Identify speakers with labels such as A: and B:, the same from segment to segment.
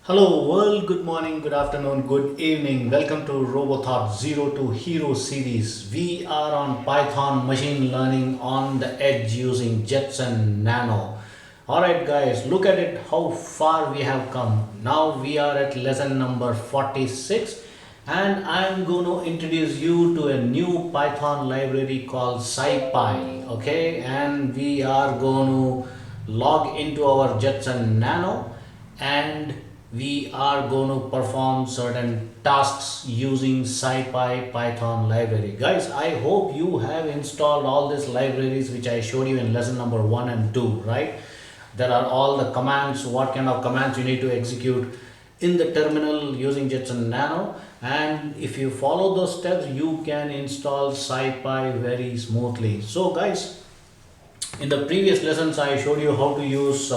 A: Hello world, good morning, good afternoon, good evening. Welcome to RoboThought Zero to Hero series. We are on Python machine learning on the edge using Jets and Nano. Alright guys, look at it how far we have come. Now we are at lesson number 46 and I am going to introduce you to a new Python library called SciPy. Okay, and we are going to log into our Jets and Nano and we are going to perform certain tasks using SciPy Python library. Guys, I hope you have installed all these libraries which I showed you in lesson number 1 and 2, right? There are all the commands, what kind of commands you need to execute in the terminal using Jets and Nano, and if you follow those steps you can install SciPy very smoothly. So guys, in the previous lessons I showed you how to use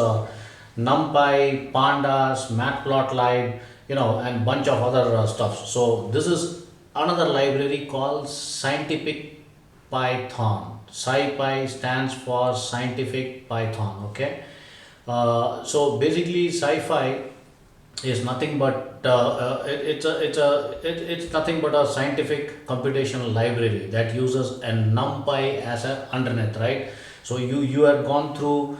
A: NumPy, Pandas, Matplotlib, and bunch of other stuff. So this is another library called Scientific Python. SciPy stands for Scientific Python. Okay. So basically, SciPy is nothing but it's nothing but a scientific computational library that uses a NumPy as a underneath, right? So you have gone through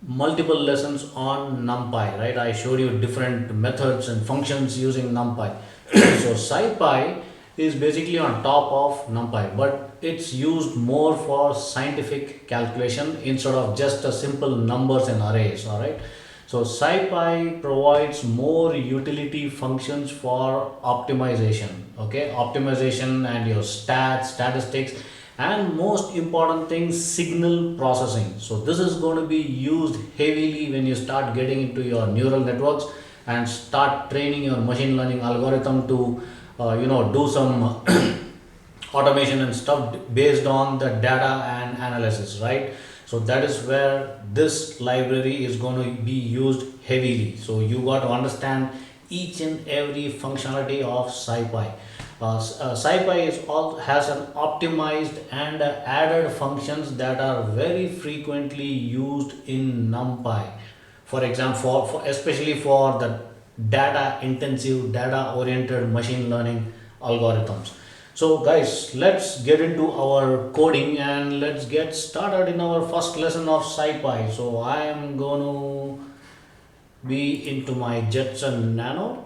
A: multiple lessons on NumPy, right? I showed you different methods and functions using NumPy. So SciPy is basically on top of NumPy, but it's used more for scientific calculation instead of just a simple numbers and arrays. All right. So SciPy provides more utility functions for optimization. Okay, optimization and your statistics, and most important thing, signal processing. So this is going to be used heavily when you start getting into your neural networks and start training your machine learning algorithm to do some automation and stuff based on the data and analysis, right? So that is where this library is going to be used heavily. So you got to understand each and every functionality of SciPy. SciPy has an optimized and added functions that are very frequently used in NumPy. For example, especially for the data intensive, data oriented machine learning algorithms. So guys, let's get into our coding and let's get started in our first lesson of SciPy. So I am going to be into my Jets and Nano.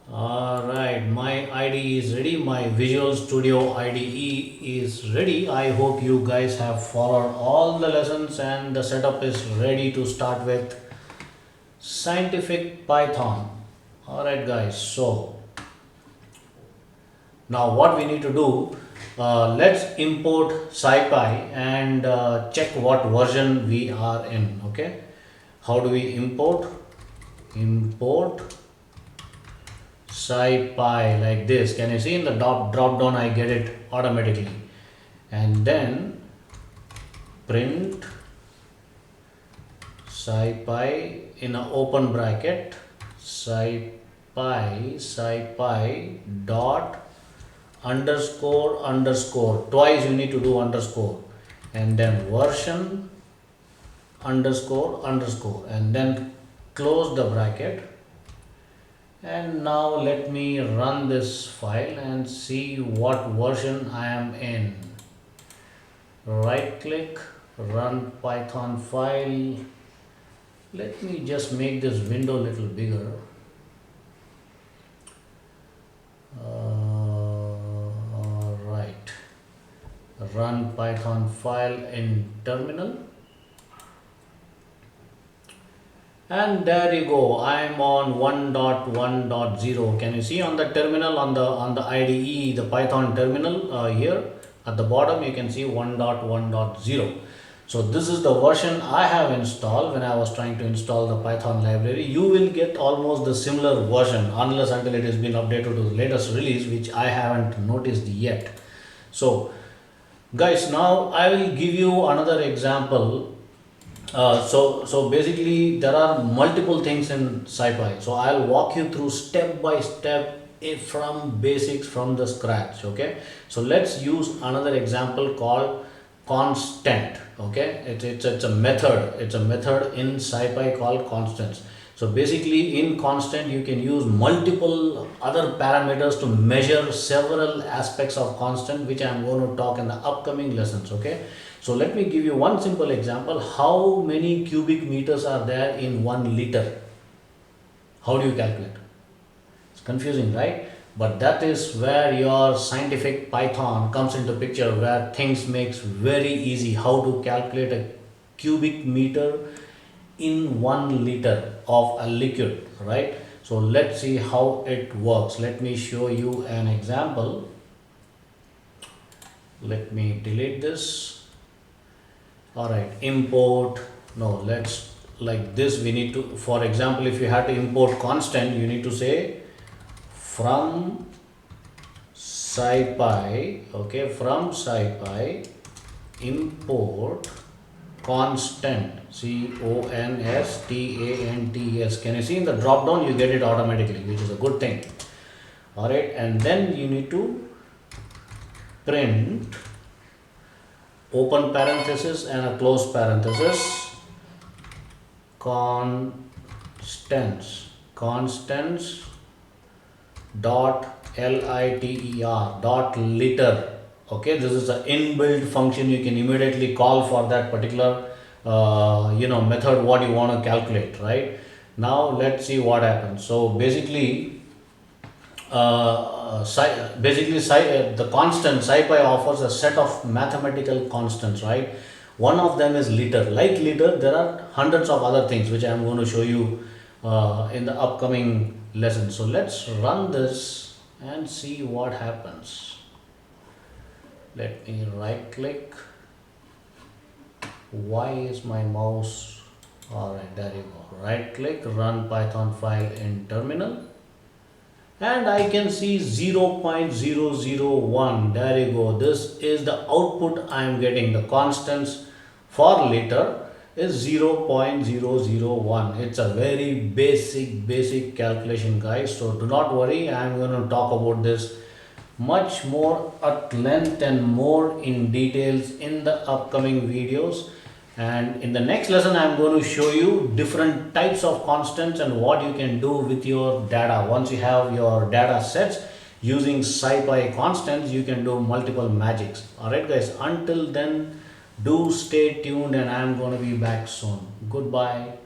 A: Alright, my IDE is ready, my Visual Studio IDE is ready. I hope you guys have followed all the lessons and the setup is ready to start with Scientific Python. Alright guys, so now what we need to do, let's import SciPy and check what version we are in. Okay, how do we import SciPy like this? Can you see in the drop down I get it automatically, and then print SciPy in an open bracket, SciPy dot underscore, twice you need to do underscore, and then version underscore, and then close the bracket. And now let me run this file and see what version I am in. Right click, run Python file. Let me just make this window a little bigger. Right, run Python file in terminal. And there you go, I am on 1.1.0. Can you see on the terminal, on the IDE, the Python terminal here at the bottom you can see 1.1.0. So this is the version I have installed when I was trying to install the Python library. You will get almost the similar version unless until it has been updated to the latest release, which I haven't noticed yet. So guys, now I will give you another example. So basically there are multiple things in SciPy. So I'll walk you through step by step from basics, from the scratch. Okay. So let's use another example called constant. Okay. It's a method. It's a method in SciPy called constants. So basically in constant you can use multiple other parameters to measure several aspects of constant, which I am going to talk in the upcoming lessons. Okay, so let me give you one simple example. How many cubic meters are there in 1 liter? How do you calculate? It's confusing, right? But that is where your scientific Python comes into picture, where things makes very easy how to calculate a cubic meter in 1 liter of a liquid, right? So let's see how it works. Let me show you an example. Let me delete this. All right, import. No, let's like this. We need to, for example, if you had to import constant, you need to say from SciPy. Okay, from SciPy import constant, constants. Can you see in the drop down you get it automatically, which is a good thing. All right, and then you need to print open parenthesis and a close parenthesis constants dot liter. Okay, this is an inbuilt function. You can immediately call for that particular method what you want to calculate. Right now let's see what happens. So basically the constant SciPy offers a set of mathematical constants, right? One of them is liter. Like liter, there are hundreds of other things which I am going to show you in the upcoming lesson. So let's run this and see what happens. Let me right click. Why is my mouse? All right, there you go. Right click, run Python file in terminal, and I can see 0.001. There you go. This is the output I am getting. The constants for liter is 0.001. It's a very basic calculation, guys. So do not worry. I am going to talk about this much more at length and more in details in the upcoming videos. And in the next lesson, I am going to show you different types of constants and what you can do with your data. Once you have your data sets using SciPy constants, you can do multiple magics. All right, guys. Until then, do stay tuned, and I am going to be back soon. Goodbye.